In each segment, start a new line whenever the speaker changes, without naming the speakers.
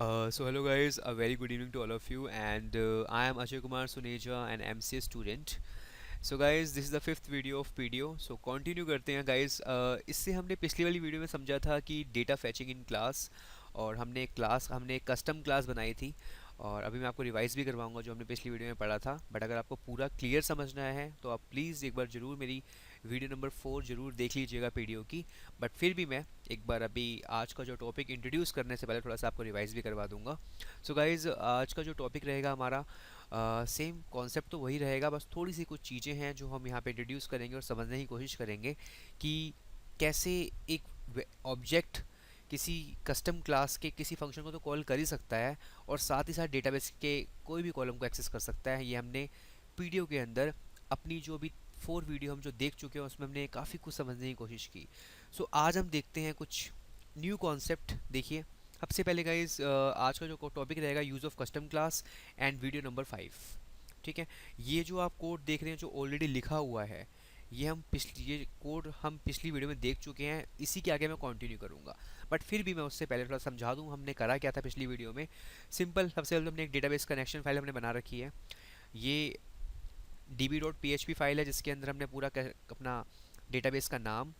So hello guys, a very good evening to all of you, and I am Ajay Kumar Suneja, an MCA student. So guys, this is the fifth video of PDO. So continue करते हैं guys. इससे हमने पिछली वाली video में समझा था कि डेटा फैचिंग इन क्लास, और हमने एक कस्टम क्लास बनाई थी, और अभी मैं आपको रिवाइज भी करवाऊंगा जो हमने पिछली वीडियो में पढ़ा था। बट अगर आपको पूरा क्लियर समझना है तो आप प्लीज़ एक बार ज़रूर मेरी वीडियो नंबर 4 ज़रूर देख लीजिएगा पीडीओ की। बट फिर भी मैं एक बार अभी आज का जो टॉपिक इंट्रोड्यूस करने से पहले थोड़ा सा आपको रिवाइज भी करवा दूंगा। सो गाइज़, आज का जो टॉपिक रहेगा हमारा, सेम कॉन्सेप्ट तो वही रहेगा, बस थोड़ी सी कुछ चीज़ें हैं जो हम यहाँ पे इंट्रोड्यूस करेंगे और समझने की कोशिश करेंगे कि कैसे एक ऑब्जेक्ट किसी कस्टम क्लास के किसी फंक्शन को तो कॉल कर ही सकता है, और साथ ही साथ डेटाबेस के कोई भी कॉलम को एक्सेस कर सकता है। ये हमने पीडीओ के अंदर अपनी जो भी 4 वीडियो हम जो देख चुके हैं उसमें हमने काफ़ी कुछ समझने की कोशिश की। सो आज हम देखते हैं कुछ न्यू कॉन्सेप्ट। देखिए, सबसे पहले गाइज, आज का जो टॉपिक रहेगा use of custom class and video number 5। ठीक है, ये जो आप कोड देख रहे हैं जो ऑलरेडी लिखा हुआ है, ये कोड हम पिछली वीडियो में देख चुके हैं, इसी के आगे मैं कंटिन्यू करूंगा। बट फिर भी मैं उससे पहले थोड़ा समझा दूं हमने करा क्या था पिछली वीडियो में। सिंपल, सबसे पहले हमने एक डेटाबेस कनेक्शन फाइल हमने बना रखी है। ये db.php फाइल है जिसके अंदर हमने पूरा अपना डेटाबेस का नाम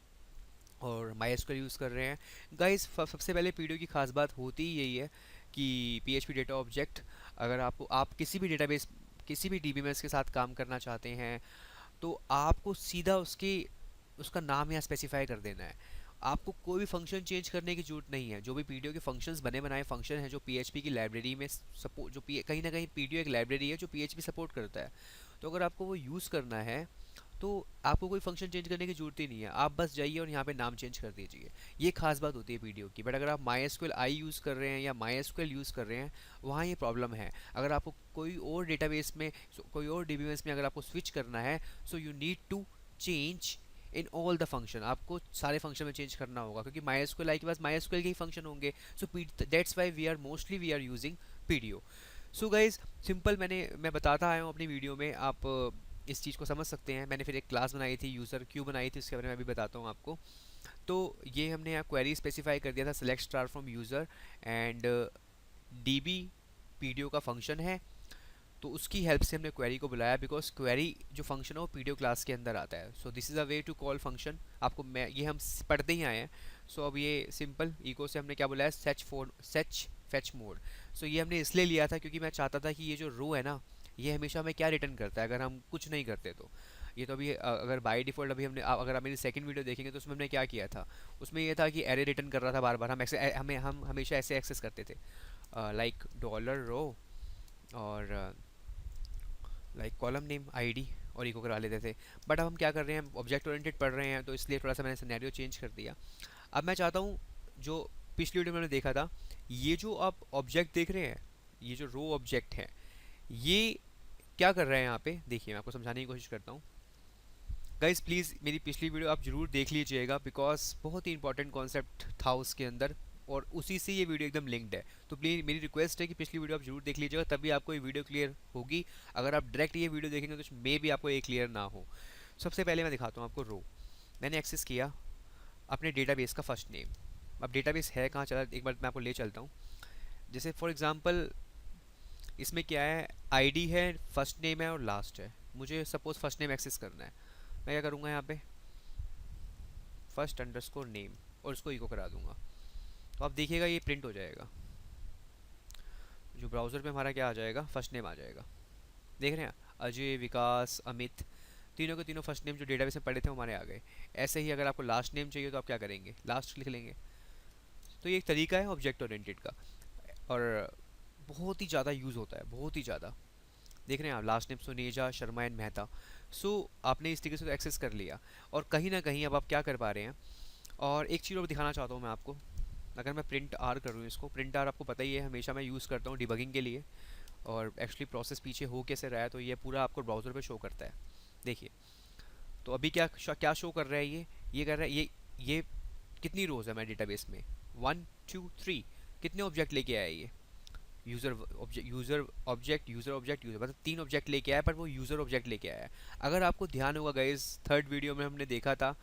और MySQL यूज़ कर रहे हैं। गाइस, सबसे पहले पीडीओ की खास बात होती ही यही है कि PHP डेटा ऑब्जेक्ट, अगर आप किसी भी डेटाबेस, किसी भी DBMS के साथ काम करना चाहते हैं तो आपको सीधा उसका नाम यहाँ स्पेसिफाई कर देना है। आपको कोई भी फंक्शन चेंज करने की जरूरत नहीं है। जो भी पीडीओ के फंक्शंस बने बनाए फंक्शन है जो पीएचपी की लाइब्रेरी में सपोर्ट, कहीं ना कहीं पीडीओ एक लाइब्रेरी है जो पीएचपी सपोर्ट करता है, तो अगर आपको वो यूज़ करना है तो आपको कोई फंक्शन चेंज करने की जरूरत ही नहीं है। आप बस जाइए और यहाँ पे नाम चेंज कर दीजिए। ये खास बात होती है पीडीओ की। बट अगर आप MySQL आई यूज़ कर रहे हैं या MySQL यूज़ कर रहे हैं, वहाँ ये प्रॉब्लम है। अगर आपको कोई और डेटाबेस में, कोई और डीबीएमएस में अगर आपको स्विच करना है, so you need to change in all the function. आपको सारे फंक्शन में चेंज करना होगा क्योंकि MySQL आई के पास MySQL के ही फंक्शन होंगे। So that's why we are using PDO. So guys, simple मैं बताता आया हूँ अपनी वीडियो में, आप इस चीज़ को समझ सकते हैं। मैंने फिर एक क्लास बनाई थी, यूज़र क्यों बनाई थी उसके बारे में अभी बताता हूँ आपको। तो ये हमने यहाँ क्वेरी स्पेसिफाई कर दिया था, select star from user and dB PDO का फंक्शन है, तो उसकी हेल्प से हमने क्वेरी को बुलाया, बिकॉज क्वेरी जो फंक्शन है वो पीडीओ क्लास के अंदर आता है। So this is a way to call function. आपको मैं ये हम पढ़ते ही आए हैं। सो अब ये सिंपल इको से हमने क्या बुलाया, सेच फेच मोड। सो ये हमने इसलिए लिया था क्योंकि मैं चाहता था कि ये जो रो है ना, ये हमेशा हमें क्या रिटर्न करता है अगर हम कुछ नहीं करते तो। ये तो अभी अगर बाय डिफ़ॉल्ट अभी अगर आप मेरी सेकंड वीडियो देखेंगे तो उसमें हमने क्या किया था, उसमें ये था कि एरे रिटर्न कर रहा था बार बार। हम हमेशा ऐसे एक्सेस करते थे, लाइक डॉलर रो और लाइक कॉलम नेम आईडी और इको करा लेते थे। बट अब हम क्या कर रहे हैं, ऑब्जेक्ट ओरिएंटेड पढ़ रहे हैं, तो इसलिए थोड़ा सा मैंने सिनेरियो चेंज कर दिया। अब मैं चाहता हूँ, जो पिछली वीडियो में मैंने देखा था, ये जो आप ऑब्जेक्ट देख रहे हैं, ये जो रो ऑब्जेक्ट है, ये क्या कर रहे हैं यहाँ पे, देखिए मैं आपको समझाने की कोशिश करता हूँ। गाइज प्लीज़ मेरी पिछली वीडियो आप ज़रूर देख लीजिएगा, बिकॉज बहुत ही इंपॉर्टेंट कॉन्सेप्ट था उसके अंदर, और उसी से ये वीडियो एकदम लिंक्ड है। तो प्लीज़ मेरी रिक्वेस्ट है कि पिछली वीडियो आप जरूर देख लीजिएगा, तभी आपको ये वीडियो क्लियर होगी। अगर आप डायरेक्ट ये वीडियो देखेंगे तो मे भी आपको ये क्लियर ना हो। सबसे पहले मैं दिखाता हूँ आपको रो। मैंने एक्सेस किया अपने डेटाबेस का फर्स्ट नेम। अब डेटाबेस है कहाँ, चला एक बार मैं आपको ले चलता हूँ। जैसे फॉर एग्जांपल इसमें क्या है, आईडी है, फर्स्ट नेम है और लास्ट है। मुझे सपोज फर्स्ट नेम एक्सेस करना है। मैं क्या करूँगा, यहाँ पे फर्स्ट अंडरस्कोर नेम और उसको इको करा दूंगा। तो आप देखिएगा ये प्रिंट हो जाएगा। जो ब्राउज़र पे हमारा क्या आ जाएगा, फर्स्ट नेम आ जाएगा। देख रहे हैं, अजय, विकास, अमित, तीनों के तीनों फर्स्ट नेम जो डेटाबेस में पढ़े थे हमारे आ गए। ऐसे ही अगर आपको लास्ट नेम चाहिए तो आप क्या करेंगे, लास्ट लिख लेंगे। तो ये एक तरीका है ऑब्जेक्ट ओरिएंटेड का, और बहुत ही ज़्यादा यूज़ होता है, बहुत ही ज़्यादा। देख रहे हैं आप, last name Suneja, Sharma and Mehta. So आपने इस तरीके से तो एक्सेस कर लिया, और कहीं ना कहीं अब आप क्या कर पा रहे हैं। और एक चीज़ और दिखाना चाहता हूँ मैं आपको। अगर मैं प्रिंट आर करूँ इसको, प्रिंट आर आपको पता ही है हमेशा मैं यूज़ करता हूँ डिबगिंग के लिए, और एक्चुअली प्रोसेस पीछे हो कैसे रहा है तो ये पूरा आपको ब्राउज़र पे शो करता है। देखिए, तो अभी क्या शो कर रहा है, ये कर रहा है, ये कितनी रोज़ है मेरे डेटाबेस में, 1 2 3, कितने ऑब्जेक्ट लेके आया ये, यूज़र ऑब्जेक्ट मतलब 3 ऑब्जेक्ट लेके आया, पर वो यूज़र ऑब्जेक्ट लेके आया है। अगर आपको ध्यान होगा गाइज, थर्ड वीडियो में हमने देखा था,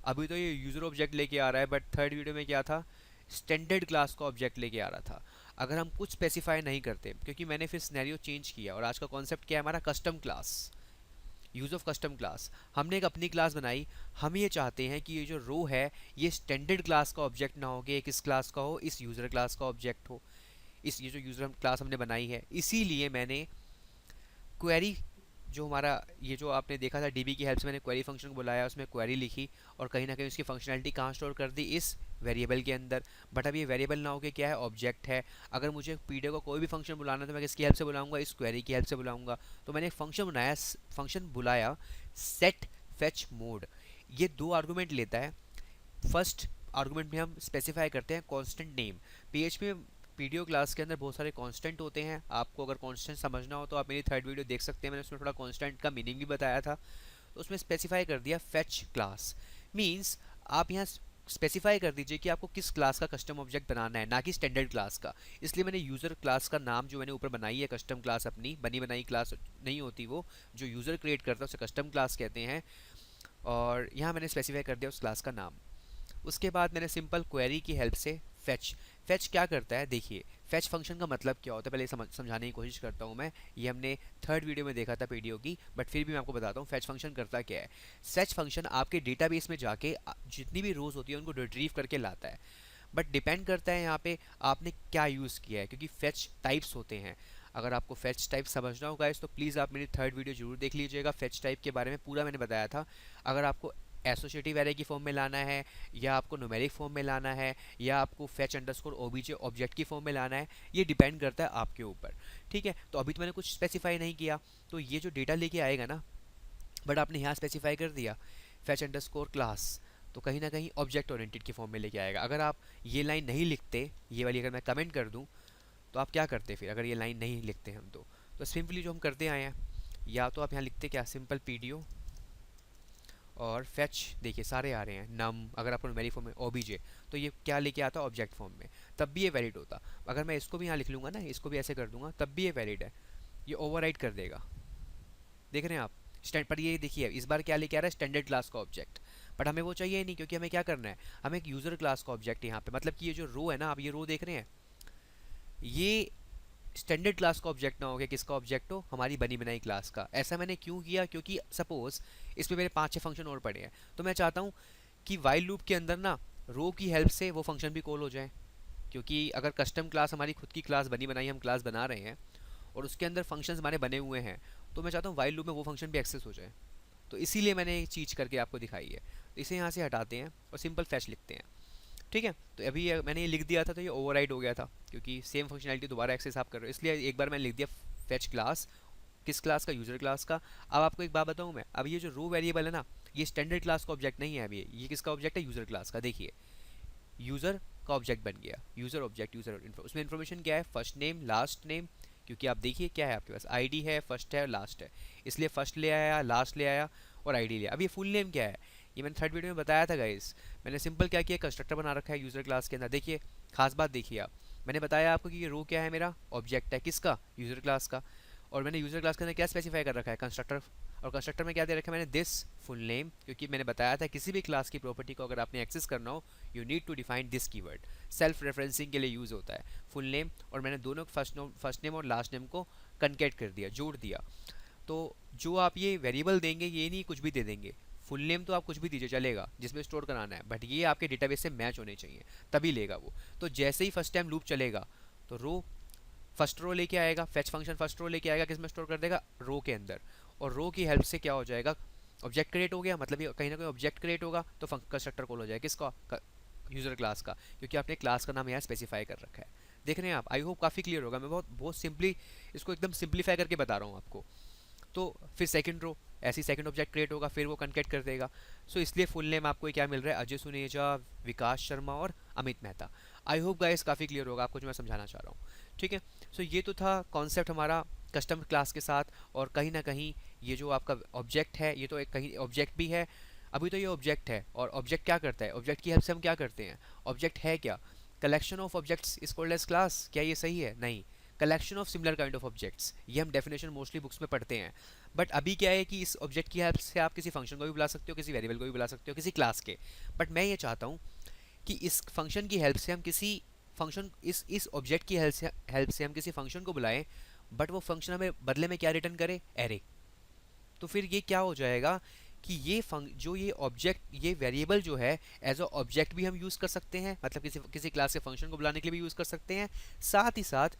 अभी तो ये यूज़र ऑब्जेक्ट लेके आ रहा है, बट थर्ड वीडियो में क्या था, स्टैंडर्ड क्लास का ऑब्जेक्ट लेके आ रहा था। अगर हम कुछ स्पेसिफाई नहीं करते, क्योंकि मैंने फिर सिनेरियो चेंज किया और आज का कॉन्सेप्ट क्या है हमारा, custom class, use of custom class. हमने एक अपनी क्लास बनाई, हम ये चाहते हैं कि ये जो रो है ये स्टैंडर्ड क्लास का ऑब्जेक्ट ना हो कि किस क्लास का हो, इस यूज़र क्लास का ऑब्जेक्ट हो। इस ये जो यूज़र क्लास हमने बनाई है, इसीलिए मैंने क्वेरी, जो हमारा ये जो आपने देखा था डीबी की हेल्प से मैंने क्वेरी फंक्शन को बुलाया, उसमें क्वेरी लिखी और कहीं ना कहीं उसकी फंक्शनैलिटी कहाँ स्टोर कर दी, इस वेरिएबल के अंदर। बट अब ये वेरिएबल ना हो के क्या है, ऑब्जेक्ट है। अगर मुझे पीडीओ का कोई भी फंक्शन बुलाना है तो मैं किसकी हेल्प से बुलाऊंगा, इस क्वेरी की हेल्प से बुलाऊंगा। तो मैंने एक फंक्शन बनाया, फंक्शन बुलाया सेट फेच मोड। ये दो आर्गूमेंट लेता है। फर्स्ट आर्गुमेंट में हम स्पेसिफाई करते हैं कांस्टेंट नेम। पीएचपी में पीडीओ क्लास के अंदर बहुत सारे कांस्टेंट होते हैं। आपको अगर कांस्टेंट समझना हो तो आप मेरी थर्ड वीडियो देख सकते हैं, मैंने उसमें थोड़ा कांस्टेंट का मीनिंग भी बताया था। तो उसमें स्पेसिफाई कर दिया फेच क्लास, मींस आप यहाँ स्पेसिफाई कर दीजिए कि आपको किस क्लास का कस्टम ऑब्जेक्ट बनाना है, ना कि स्टैंडर्ड क्लास का। इसलिए मैंने यूज़र क्लास का नाम जो मैंने ऊपर बनाई है, कस्टम क्लास अपनी बनी बनाई क्लास नहीं होती, वो जो यूज़र क्रिएट करता है उसे कस्टम क्लास कहते हैं। और यहाँ मैंने स्पेसिफाई कर दिया उस क्लास का नाम। उसके बाद मैंने सिंपल क्वेरी की हेल्प से फेच, फेच क्या करता है देखिए। फेच फंक्शन का मतलब क्या होता है पहले समझाने की कोशिश करता हूँ मैं। ये हमने थर्ड वीडियो में देखा था पीडीओ की, बट फिर भी मैं आपको बताता हूँ फेच फंक्शन करता क्या है। सेच फंक्शन आपके डेटाबेस में जाके जितनी भी रोज होती है उनको रिट्रीव करके लाता है। बट डिपेंड करता है यहाँ पे आपने क्या यूज़ किया है, क्योंकि फेच टाइप्स होते हैं। अगर आपको फेच टाइप समझना होगा इस तो प्लीज़ आप मेरी थर्ड वीडियो जरूर देख लीजिएगा। फेच टाइप के बारे में पूरा मैंने बताया था। अगर आपको एसोसिएटिव एरे की फॉर्म में लाना है, या आपको न्यूमेरिक फॉर्म में लाना है, या आपको फेच अंडरस्कोर ओबीजे ऑब्जेक्ट की फॉर्म में लाना है, ये डिपेंड करता है आपके ऊपर। ठीक है, तो अभी तो मैंने कुछ स्पेसिफाई नहीं किया, तो ये जो डेटा लेके आएगा ना, बट आपने यहाँ स्पेसिफाई कर दिया फेच अंडरस्कोर क्लास, तो कहीं ना कहीं ऑब्जेक्ट ओरिएंटेड की फॉर्म में लेके आएगा। अगर आप ये लाइन नहीं लिखते, ये वाली अगर मैं कमेंट कर दूँ, तो आप क्या करते फिर अगर ये लाइन नहीं लिखते हम तो सिंपली जो हम करते आए हैं, या तो आप यहाँ लिखते क्या, सिंपल पीडीओ और फेच, देखिए सारे आ रहे हैं नम, अगर आपको न्यूमेरिक फॉर्म में ओबीजे, तो ये क्या लेके आता ऑब्जेक्ट फॉर्म में, तब भी ये वैलिड होता। अगर मैं इसको भी यहाँ लिख लूँगा ना, इसको भी ऐसे कर दूंगा, तब भी ये वैलिड है, ये ओवरराइड कर देगा। देख रहे हैं आप स्टैंड पर, ये देखिए इस बार क्या लेके आ रहा है, स्टैंडर्ड क्लास का ऑब्जेक्ट। बट हमें वो चाहिए ही नहीं, क्योंकि हमें क्या करना है, हमें एक यूज़र क्लास का ऑब्जेक्ट यहाँ पे, मतलब कि ये जो रो है ना, आप ये रो देख रहे हैं, ये स्टैंडर्ड क्लास का ऑब्जेक्ट ना हो गया, किसका ऑब्जेक्ट हो, हमारी बनी बनाई क्लास का। ऐसा मैंने क्यों किया, क्योंकि सपोज इसमें मेरे 5-6 फंक्शन और पड़े हैं, तो मैं चाहता हूँ कि वाइल लूप के अंदर ना रो की हेल्प से वो फंक्शन भी कॉल हो जाए। क्योंकि अगर कस्टम क्लास हमारी खुद की क्लास बनी बनाई हम क्लास बना रहे हैं और उसके अंदर फंक्शंस हमारे बने हुए हैं, तो मैं चाहता हूँ वाइल लूप में वो फंक्शन भी एक्सेस हो जाए। तो इसीलिए मैंने ये चीज़ करके आपको दिखाई है। तो इसे यहाँ से हटाते हैं और सिंपल फैच लिखते हैं। ठीक है, तो अभी मैंने ये लिख दिया था तो ये ओवरराइड हो गया था, क्योंकि सेम फंक्शनैलिटी दोबारा एक्सेस आप कर रहे हो, इसलिए एक बार मैंने लिख दिया फेच क्लास, किस क्लास का, यूजर क्लास का। अब आपको एक बात बताऊं मैं, अब ये जो रो वेरिएबल है ना, ये स्टैंडर्ड क्लास का ऑब्जेक्ट नहीं है। अभी ये किसका ऑब्जेक्ट है, यूजर क्लास का। देखिए यूजर का ऑब्जेक्ट बन गया, यूजर ऑब्जेक्ट, यूजर उसमें इन्फॉर्मेशन क्या है, फर्स्ट नेम लास्ट नेम। क्योंकि आप देखिए क्या है आपके पास, आईडी है, फर्स्ट है और लास्ट है, इसलिए फर्स्ट ले आया, लास्ट ले आया और आईडी लिया। अब ये फुल नेम क्या है, ये मैंने थर्ड वीडियो में बताया था गाइस। मैंने सिंपल क्या किया, कंस्ट्रक्टर बना रखा है यूजर क्लास के अंदर। देखिए खास बात देखिए आप, मैंने बताया आपको कि ये रो क्या है, मेरा ऑब्जेक्ट है किसका, यूजर क्लास का। और मैंने यूजर क्लास के अंदर क्या स्पेसिफाई कर रखा है, कंस्ट्रक्टर। और कंस्ट्रक्टर में क्या दे रखा है मैंने, दिस फुल नेम, क्योंकि मैंने बताया था किसी भी क्लास की प्रॉपर्टी को अगर आपने एक्सेस करना हो, you need to define this keyword. Self referencing के लिए यूज़ होता है फुल नेम। और मैंने दोनों फर्स्ट नेम और लास्ट नेम को कनकेट कर दिया, जोड़ दिया। तो जो आप ये वेरिएबल देंगे, ये नहीं कुछ भी दे देंगे। फुल नेम तो आप कुछ भी दीजिए चलेगा जिसमें स्टोर कराना है, बट ये आपके डेटाबेस से मैच होने चाहिए, तभी लेगा वो। तो जैसे ही फर्स्ट टाइम लूप चलेगा तो रो फर्स्ट रो लेके आएगा, फेच फंक्शन फर्स्ट रो लेके आएगा, किसमें स्टोर कर देगा, रो के अंदर। और रो की हेल्प से क्या हो जाएगा, ऑब्जेक्ट क्रिएट हो गया, मतलब ये कहीं ना कहीं ऑब्जेक्ट क्रिएट होगा, तो कंस्ट्रक्टर कॉल हो जाएगा किसका, यूजर क्लास का, क्योंकि आपने क्लास का नाम यहाँ स्पेसिफाई कर रखा है। देख रहे हैं आप, आई होप काफ़ी क्लियर होगा। मैं बहुत बहुत सिंपली इसको एकदम सिंप्लीफाई करके बता रहा हूँ आपको। तो फिर सेकंड रो, ऐसी सेकंड ऑब्जेक्ट क्रिएट होगा, फिर वो कनकेट कर देगा। सो इसलिए फुल नेम आपको क्या मिल रहा है, अजय सुनेजा, विकास शर्मा और Amit Mehta. I hope guys काफ़ी क्लियर होगा आपको जो मैं समझाना चाह रहा हूँ। ठीक है, सो ये तो था कॉन्सेप्ट हमारा कस्टम क्लास के साथ। और कहीं ना कहीं ये जो आपका ऑब्जेक्ट है, ये तो एक कहीं ऑब्जेक्ट भी है। अभी तो ये ऑब्जेक्ट है, और ऑब्जेक्ट क्या करता है, ऑब्जेक्ट की हेल्प से हम क्या करते हैं, ऑब्जेक्ट है क्या, collection of objects is called as class. क्या ये सही है, नहीं, collection of similar kind of objects, ये हम डेफिनेशन मोस्टली बुक्स में पढ़ते हैं। बट अभी क्या है कि इस ऑब्जेक्ट की हेल्प से आप किसी फंक्शन को भी बुला सकते हो, किसी वेरिएबल को भी बुला सकते हो, किसी क्लास के। बट मैं ये चाहता हूँ कि इस फंक्शन की हेल्प से हम किसी फंक्शन इस ऑब्जेक्ट की हेल्प से हम किसी फंक्शन को बुलाएं, बट वो फंक्शन हमें बदले में क्या रिटर्न करे, एरे। तो फिर ये क्या हो जाएगा कि जो ये ऑब्जेक्ट, ये वेरिएबल जो है, एज अ ऑब्जेक्ट भी हम यूज़ कर सकते हैं, मतलब किसी किसी क्लास के फंक्शन को बुलाने के लिए भी यूज़ कर सकते हैं, साथ ही साथ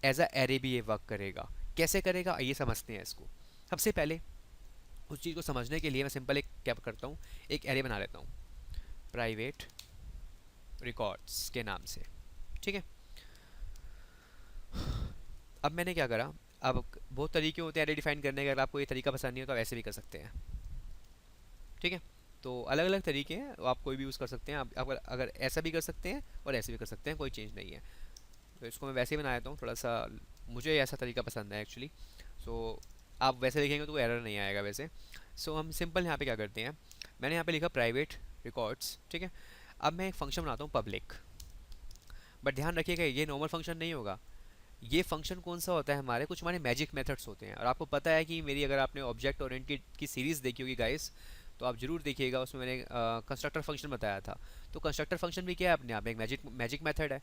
एज अ एरे भी ये वर्क करेगा। कैसे करेगा ये समझते हैं इसको। सबसे पहले उस चीज़ को समझने के लिए मैं सिंपल एक क्या करता हूँ, एक एरे बना लेता हूँ प्राइवेट रिकॉर्ड्स के नाम से। ठीक है। अब मैंने क्या करा, अब बहुत तरीके होते हैं एरे डिफाइन करने के, अगर आपको ये तरीका पसंद नहीं हो तो आप ऐसे भी कर सकते हैं। ठीक है। तो अलग अलग तरीके हैं, आप कोई भी यूज़ कर सकते हैं। आप अगर ऐसा भी कर सकते हैं और ऐसे भी कर सकते हैं, कोई चेंज नहीं है। तो इसको मैं वैसे ही बना देता हूँ, थोड़ा सा मुझे ऐसा तरीका पसंद है एक्चुअली। सो आप वैसे लिखेंगे तो एरर नहीं आएगा वैसे। सो हम सिंपल यहाँ पे क्या करते हैं, मैंने यहाँ पे लिखा प्राइवेट रिकॉर्ड्स। ठीक है। अब मैं एक फंक्शन बनाता हूँ पब्लिक, बट ध्यान रखिएगा ये नॉर्मल फंक्शन नहीं होगा। ये फंक्शन कौन सा होता है, कुछ हमारे मैजिक मेथड्स होते हैं। और आपको पता है कि मेरी, अगर आपने ऑब्जेक्ट ओरिएंटेड की सीरीज़ देखी होगी गाइस, तो आप जरूर देखिएगा, उसमें मैंने कंस्ट्रक्टर फंक्शन बताया था। तो कंस्ट्रक्टर फंक्शन भी क्या है अपने आप में, एक मैजिक मेथड है।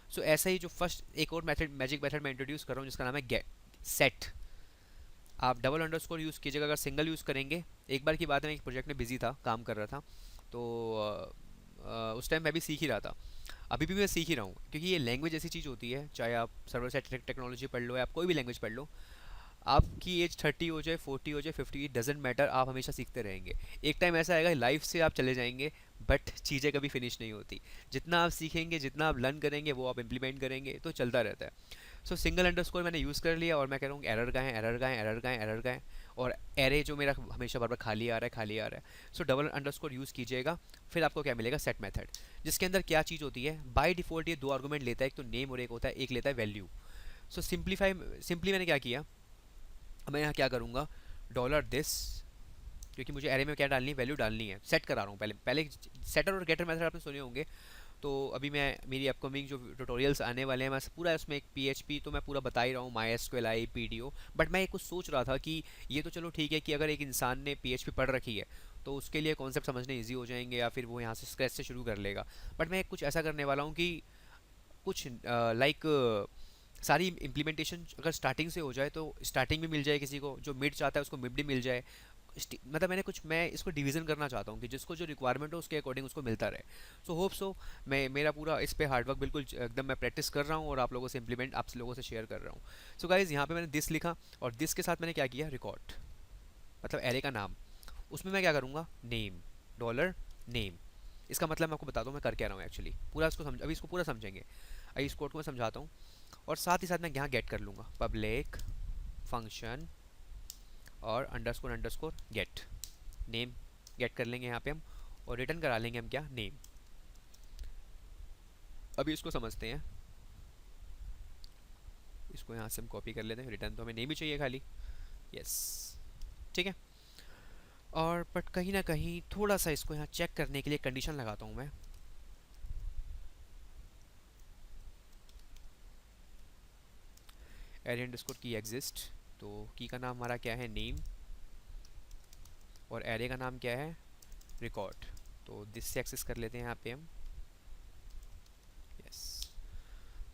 सो ऐसा ही जो फर्स्ट एक और मेथड, मैजिक मेथड मैं इंट्रोड्यूस कर रहा हूँ, जिसका नाम है गेट सेट। आप डबल अंडरस्कोर यूज़ कीजिएगा अगर सिंगल यूज़ करेंगे। एक बार की बात है, मैं एक प्रोजेक्ट में बिजी था, काम कर रहा था, तो उस टाइम मैं भी सीख ही रहा था। अभी भी मैं सीख ही रहा हूँ, क्योंकि ये लैंग्वेज ऐसी चीज़ होती है, चाहे आप सर्वर साइड टेक्नोलॉजी पढ़ लो या आप कोई भी लैंग्वेज पढ़ लो, आपकी एज 30 हो जाए, 40 हो जाए, 50, इट डजेंट मैटर, आप हमेशा सीखते रहेंगे। एक टाइम ऐसा आएगा लाइफ से आप चले जाएंगे, बट चीज़ें कभी फिनिश नहीं होती। जितना आप सीखेंगे, जितना आप लर्न करेंगे, वो आप इम्प्लीमेंट करेंगे, तो चलता रहता है। सो सिंगल अंडरस्कोर मैंने यूज़ कर लिया, और मैं कह रहा हूँ एरर का है, एरर का है, एरर का है, एरर का है। और एरे जो मेरा हमेशा बार बार खाली आ रहा है, खाली आ रहा है। सो डबल अंडरस्कोर यूज़ कीजिएगा। फिर आपको क्या मिलेगा, सेट मेथड, जिसके अंदर क्या चीज़ होती है, बाय डिफ़ॉल्ट ये दो आर्गूमेंट लेता है, एक तो नेम और एक होता है, एक लेता है वैल्यू। सो सिंपली मैंने क्या किया, मैं यहाँ क्या करूँगा, डॉलर दिस, क्योंकि मुझे एरे में क्या डालनी है, वैल्यू डालनी है, सेट करा रहा हूँ। पहले पहले सेटर और गेटर मेथड आपने सुने होंगे। तो अभी मैं, मेरी अपकमिंग जो ट्यूटोरियल्स आने वाले हैं, मैं पूरा उसमें एक पीएचपी तो मैं पूरा बता ही रहा हूँ, my S Q L I PDO. But मैं कुछ सोच रहा था कि ये तो चलो ठीक है कि अगर एक इंसान ने पीएचपी पढ़ रखी है तो उसके लिए कॉन्सेप्ट समझने ईजी हो जाएंगे, या फिर वो यहाँ से स्क्रैच से शुरू कर लेगा। बट मैं कुछ ऐसा करने वाला हूँ कि कुछ लाइक सारी इम्प्लीमेंटेशन अगर स्टार्टिंग से हो जाए तो स्टार्टिंग भी मिल जाए, किसी को जो मिड चाहता है उसको मिड भी मिल जाए। मतलब मैं इसको डिवीज़न करना चाहता हूँ कि जिसको जो रिक्वायरमेंट हो उसके अकॉर्डिंग उसको मिलता रहे। सो होप सो मैं, मेरा पूरा इस पे हार्डवर्क बिल्कुल एकदम मैं प्रैक्टिस कर रहा हूँ, और आप लोगों से इम्प्लीमेंट, आप लोगों से शेयर कर रहा हूँ। सो गाइज़ यहाँ पे मैंने दिस लिखा, और दिस के साथ मैंने क्या किया, रिकॉर्ड, मतलब एरे का नाम। उसमें मैं क्या करूँगा, नेम, डॉलर नेम। इसका मतलब मैं आपको बताता हूँ मैं कर क्या रहा हूँ एक्चुअली, पूरा इसको समझ, अभी इसको पूरा समझेंगे। अभी इस कोड को मैं समझाता हूँ। और साथ ही साथ मैं यहाँ गेट कर लूँगा, पब्लिक फंक्शन और underscore underscore get name, get कर लेंगे यहाँ पे हम, और रिटर्न करा लेंगे हम क्या, नेम। अभी इसको समझते हैं, इसको यहाँ से हम कॉपी कर लेते हैं, रिटर्न तो हमें नेम ही चाहिए खाली। यस, ठीक है। और बट कहीं ना कहीं थोड़ा सा इसको यहाँ चेक करने के लिए कंडीशन लगाता हूँ मैं। एरे अंडरस्कोर की एग्जिस्ट, तो की का नाम हमारा क्या है, नेम, और एरे का नाम क्या है, रिकॉर्ड। तो दिस से एक्सेस कर लेते हैं यहाँ पे हम। यस,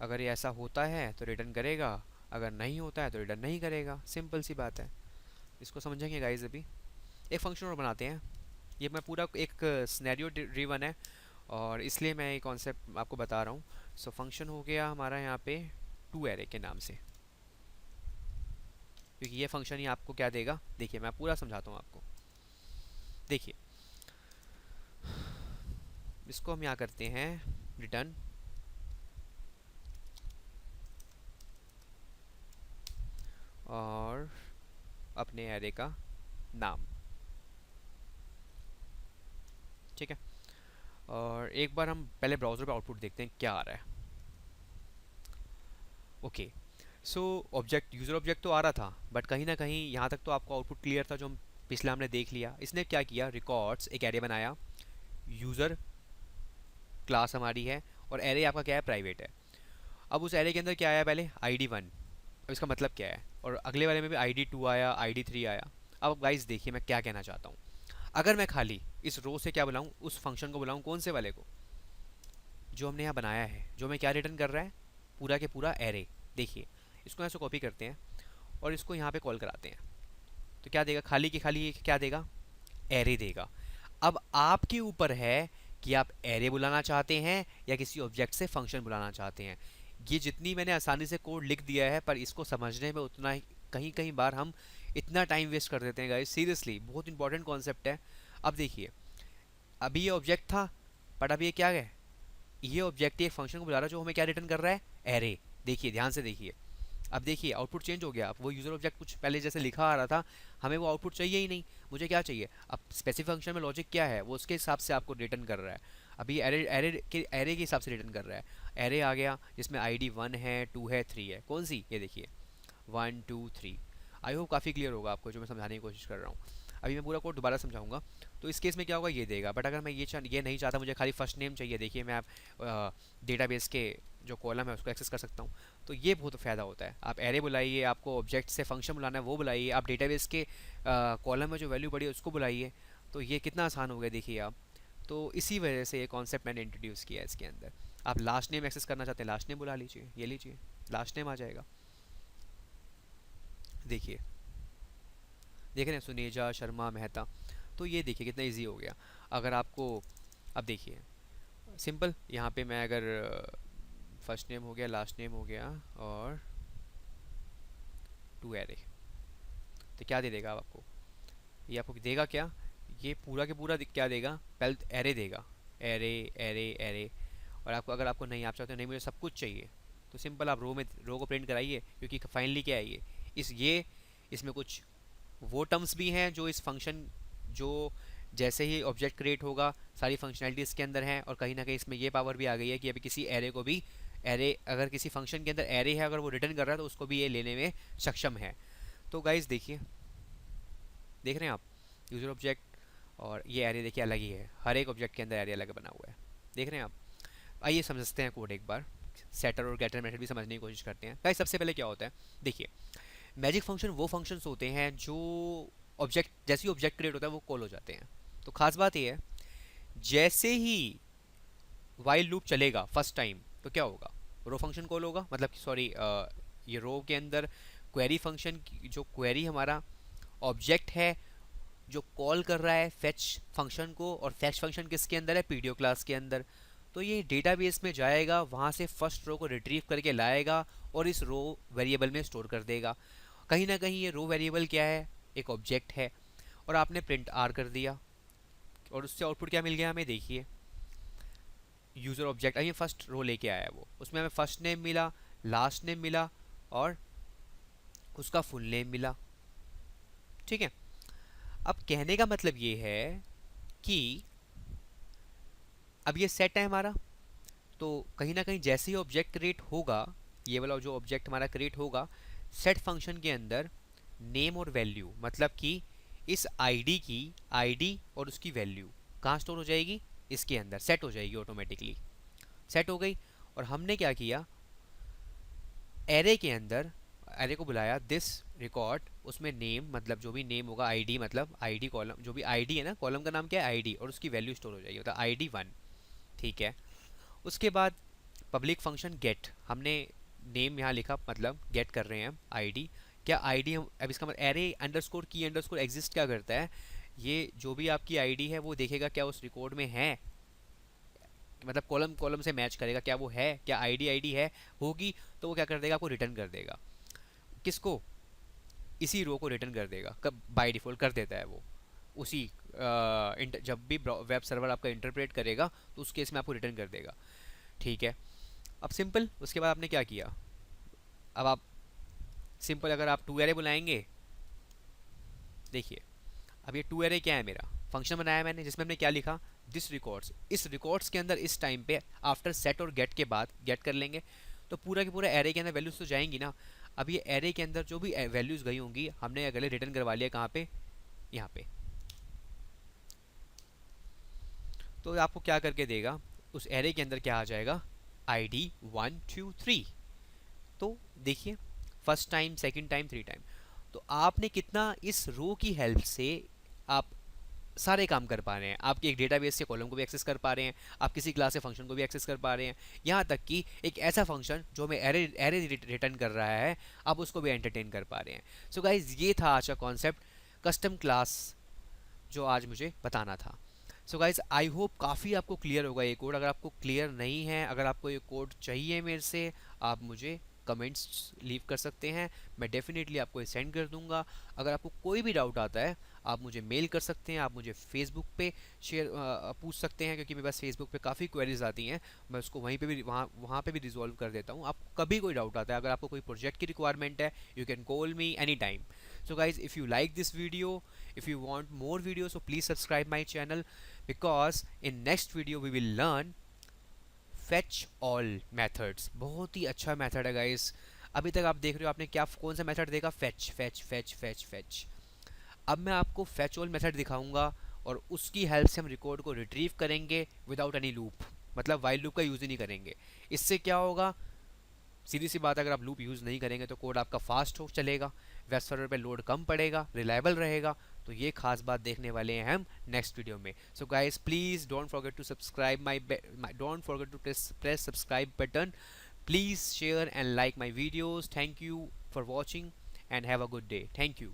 अगर ये ऐसा होता है तो रिटर्न करेगा, अगर नहीं होता है तो रिटर्न नहीं करेगा, सिंपल सी बात है। इसको समझेंगे गाइस। अभी एक फंक्शन और बनाते हैं, ये मैं पूरा एक सिनेरियो ड्रिवन है, और इसलिए मैं ये कॉन्सेप्ट आपको बता रहा हूँ। सो फंक्शन हो गया हमारा यहाँ पे टू एरे के नाम से, क्योंकि ये फंक्शन ही आपको क्या देगा, देखिए मैं पूरा समझाता हूँ आपको। देखिए इसको हम यहाँ करते हैं रिटर्न, और अपने एरे का नाम, ठीक है। और एक बार हम पहले ब्राउज़र पे आउटपुट देखते हैं क्या आ रहा है। Okay, so object, user object तो आ रहा था, बट कहीं ना कहीं यहाँ तक तो आपको आउटपुट क्लियर था, जो हम पिछला हमने देख लिया। इसने क्या किया, रिकॉर्ड्स एक एरे बनाया, यूज़र क्लास हमारी है, और एरे आपका क्या है, प्राइवेट है। अब उस एरे के अंदर क्या आया, पहले ID 1, अब इसका मतलब क्या है, और अगले वाले में भी ID 2 आया, ID 3 आया। अब गाइस देखिए मैं क्या कहना चाहता हूँ, अगर मैं खाली इस रो से क्या बुलाऊँ, उस फंक्शन को बुलाऊँ, कौन से वाले को, जो हमने यहाँ बनाया है, जो हमें क्या रिटर्न कर रहा है, पूरा के पूरा एरे। देखिए, इसको ऐसे कॉपी करते हैं और इसको यहाँ पे कॉल कराते हैं, तो क्या देगा, खाली की खाली ये क्या देगा, एरे देगा। अब आपके ऊपर है कि आप एरे बुलाना चाहते हैं या किसी ऑब्जेक्ट से फंक्शन बुलाना चाहते हैं। ये जितनी मैंने आसानी से कोड लिख दिया है, पर इसको समझने में उतना ही कहीं कहीं बार हम इतना टाइम वेस्ट कर देते हैं गाइस, सीरियसली बहुत इंपॉर्टेंट कॉन्सेप्ट है। अब देखिए, अभी ये ऑब्जेक्ट था, बट अब ये क्या है, ये ऑब्जेक्ट एक फंक्शन को बुला रहा है जो हमें क्या रिटर्न कर रहा है, एरे। देखिए, ध्यान से देखिए, अब देखिए आउटपुट चेंज हो गया। अब वो यूजर ऑब्जेक्ट कुछ पहले जैसे लिखा आ रहा था, हमें वो आउटपुट चाहिए ही नहीं। मुझे क्या चाहिए, अब स्पेसिफिक फंक्शन में लॉजिक क्या है, वो उसके हिसाब से आपको रिटर्न कर रहा है। अभी एरे के हिसाब से रिटर्न कर रहा है। एरे आ गया जिसमें आईडी 1 है, 2 है, 3 है। कौन सी, ये देखिए 1 2 3। आई होप काफ़ी क्लियर होगा आपको जो मैं समझाने की कोशिश कर रहा हूँ। अभी मैं पूरा कोड दोबारा समझाऊंगा। तो इस केस में क्या होगा, ये देगा। बट अगर मैं ये नहीं चाहता, मुझे खाली फर्स्ट नेम चाहिए, देखिए मैं आप डेटाबेस के जो कॉलम है उसको एक्सेस कर सकता हूँ। तो ये बहुत फ़ायदा होता है। आप एरे बुलाइए, आपको ऑब्जेक्ट से फंक्शन बुलाना है वो बुलाइए, आप डेटाबेस के कॉलम में जो वैल्यू पड़ी है उसको बुलाइए। तो ये कितना आसान हो गया देखिए आप। तो इसी वजह से ये कॉन्सेप्ट मैंने इंट्रोड्यूस किया है इसके अंदर। आप लास्ट नेम एक्सेस करना चाहते हैं, लास्ट नेम बुला लीजिए, ये लीजिए, लास्ट नेम आ जाएगा। देखिए, देख रहे हैं, सुनेजा शर्मा मेहता। तो ये देखिए कितना इजी हो गया। अगर आपको, अब देखिए सिंपल, यहाँ पे मैं अगर फर्स्ट नेम हो गया, लास्ट नेम हो गया और टू एरे, तो क्या दे देगा अब आपको, ये आपको देगा क्या, ये पूरा के पूरा क्या देगा, पहले एरे देगा, एरे एरे एरे। और आपको, अगर आपको नहीं, आप चाहते हो नहीं मुझे सब कुछ चाहिए, तो सिंपल आप रो को प्रिंट कराइए, क्योंकि फाइनली क्या है ये इसमें कुछ वो टर्म्स भी हैं जो इस फंक्शन, जो जैसे ही ऑब्जेक्ट क्रिएट होगा सारी फंक्शनैलिटी इसके अंदर हैं। और कहीं ना कहीं इसमें ये पावर भी आ गई है कि अभी किसी एरे को भी, एरे अगर किसी फंक्शन के अंदर एरे है, अगर वो रिटर्न कर रहा है तो उसको भी ये लेने में सक्षम है। तो गाइज देखिए, देख रहे हैं आप, यूजर ऑब्जेक्ट और ये एरे देखिए अलग ही है, हर एक ऑब्जेक्ट के अंदर एरे अलग बना हुआ है। देख रहे हैं आप। आइए समझते हैं कोड एक बार, सेटर और गेटर मेथड भी समझने की कोशिश करते हैं। गाइस सबसे पहले क्या होता है, देखिए मैजिक फंक्शन वो फंक्शंस होते हैं जो ऑब्जेक्ट, जैसे ही ऑब्जेक्ट क्रिएट होता है वो कॉल हो जाते हैं। तो खास बात ये है, जैसे ही वाइल लूप चलेगा फर्स्ट टाइम, तो क्या होगा, रो फंक्शन कॉल होगा, मतलब सॉरी, ये रो के अंदर क्वेरी फंक्शन, जो क्वेरी हमारा ऑब्जेक्ट है जो कॉल कर रहा है फेच फंक्शन को, और फेच फंक्शन किसके अंदर है, पीडीओ क्लास के अंदर। तो ये डेटाबेस में जाएगा, वहाँ से फर्स्ट रो को रिट्रीव करके लाएगा और इस रो वेरिएबल में स्टोर कर देगा। कहीं ना कहीं ये रो वेरिएबल क्या है, एक ऑब्जेक्ट है। और आपने प्रिंट आर कर दिया और उससे आउटपुट क्या मिल गया हमें, देखिए यूज़र ऑब्जेक्ट, अभी फर्स्ट रो लेके आया है वो, उसमें हमें फर्स्ट नेम मिला, लास्ट नेम मिला और उसका फुल नेम मिला। ठीक है। अब कहने का मतलब ये है कि अब ये सेट है हमारा, तो कहीं ना कहीं जैसे ही ऑब्जेक्ट क्रिएट होगा, ये वाला जो ऑब्जेक्ट हमारा क्रिएट होगा, सेट फंक्शन के अंदर नेम और वैल्यू, मतलब कि इस आईडी की आईडी और उसकी वैल्यू कहाँ स्टोर हो जाएगी, इसके अंदर सेट हो जाएगी, ऑटोमेटिकली सेट हो गई। और हमने क्या किया, एरे के अंदर एरे को बुलाया दिस रिकॉर्ड, उसमें नेम, मतलब जो भी नेम होगा, आईडी मतलब आईडी कॉलम, जो भी आईडी है ना, कॉलम का नाम क्या है आईडी, और उसकी वैल्यू स्टोर हो जाएगी, मतलब आईडी 1। ठीक है। उसके बाद पब्लिक फंक्शन गेट, हमने नेम यहाँ लिखा, मतलब गेट कर रहे हैं हम आईडी। क्या आईडी हम, अब इसका मतलब एरे अंडरस्कोर की अंडरस्कोर एग्जिस्ट क्या करता है, ये जो भी आपकी आईडी है वो देखेगा क्या उस रिकॉर्ड में है, मतलब कॉलम कॉलम से मैच करेगा, क्या वो है, क्या आईडी आईडी है, होगी तो वो क्या कर देगा, आपको रिटर्न कर देगा। किसको, इसी रो को रिटर्न कर देगा, कब, बाय डिफ़ॉल्ट कर देता है वो उसी जब भी वेब सर्वर आपका इंटरप्रेट करेगा तो उस केस में आपको रिटर्न कर देगा। ठीक है। अब सिंपल, उसके बाद आपने क्या किया, अब आप सिंपल अगर आप टू एरे बुलाएंगे, देखिए अब ये टू एरे क्या है, मेरा फंक्शन बनाया मैंने जिसमें हमने क्या लिखा, दिस रिकॉर्ड्स, इस रिकॉर्ड्स के अंदर इस टाइम पे आफ्टर सेट और गेट के बाद गेट कर लेंगे, तो पूरा के पूरा एरे के अंदर वैल्यूज तो जाएंगी ना। अब ये एरे के अंदर जो भी वैल्यूज गई होंगी हमने अगले रिटर्न करवा लिया कहाँ पे, यहाँ पे। तो आपको क्या करके देगा, उस एरे के अंदर क्या आ जाएगा, ID 1 2 3। तो देखिए, first time, second time, three time. तो आपने कितना इस रो की हेल्प से आप सारे काम कर पा रहे हैं, आपके एक डेटाबेस के कॉलम को भी एक्सेस कर पा रहे हैं, आप किसी क्लास के फंक्शन को भी एक्सेस कर पा रहे हैं, यहाँ तक कि एक ऐसा फंक्शन जो हमें एरे एरे रिटर्न कर रहा है, आप उसको भी एंटरटेन कर पा रहे हैं। सो गाइज, ये था आज का कॉन्सेप्ट कस्टम क्लास जो आज मुझे बताना था। सो गाइज, आई होप काफ़ी आपको क्लियर होगा ये कोड। अगर आपको क्लियर नहीं है, अगर आपको ये कोड चाहिए मेरे से, आप मुझे कमेंट्स लीव कर सकते हैं, मैं डेफिनेटली आपको ये सेंड कर दूंगा। अगर आपको कोई भी डाउट आता है, आप मुझे मेल कर सकते हैं, आप मुझे फेसबुक पे शेयर पूछ सकते हैं, क्योंकि मेरे पास फेसबुक पे काफ़ी क्वेरीज आती हैं, मैं उसको वहीं पे भी वहाँ वहाँ पे भी रिजॉल्व कर देता हूँ। आपको कभी कोई डाउट आता है, अगर आपको कोई प्रोजेक्ट की रिक्वायरमेंट है, you can call me any time. So guys, if you like this video, if you want more videos, so please subscribe my channel, because in next video we will learn fetch all methods। बहुत ही अच्छा method है guys. अभी तक आप देख रहे हो, आपने क्या कौन सा मेथड देखा, fetch fetch fetch fetch fetch. अब मैं आपको फैच ऑल मेथड दिखाऊंगा, और उसकी हेल्प से हम रिकॉर्ड को रिट्रीव करेंगे विदाउट एनी लूप, मतलब वाइल लूप का यूज़ ही नहीं करेंगे। इससे क्या होगा, सीधी सी बात, अगर आप लूप यूज़ नहीं करेंगे तो कोड आपका फास्ट हो चलेगा, वेब सर्वर पे लोड कम पड़ेगा, रिलायबल रहेगा। तो ये खास बात देखने वाले हैं हम नेक्स्ट वीडियो में। So guys, please don't forget to subscribe don't forget to press subscribe button. Please share and like my videos. Thank you for watching and have a good day. Thank you.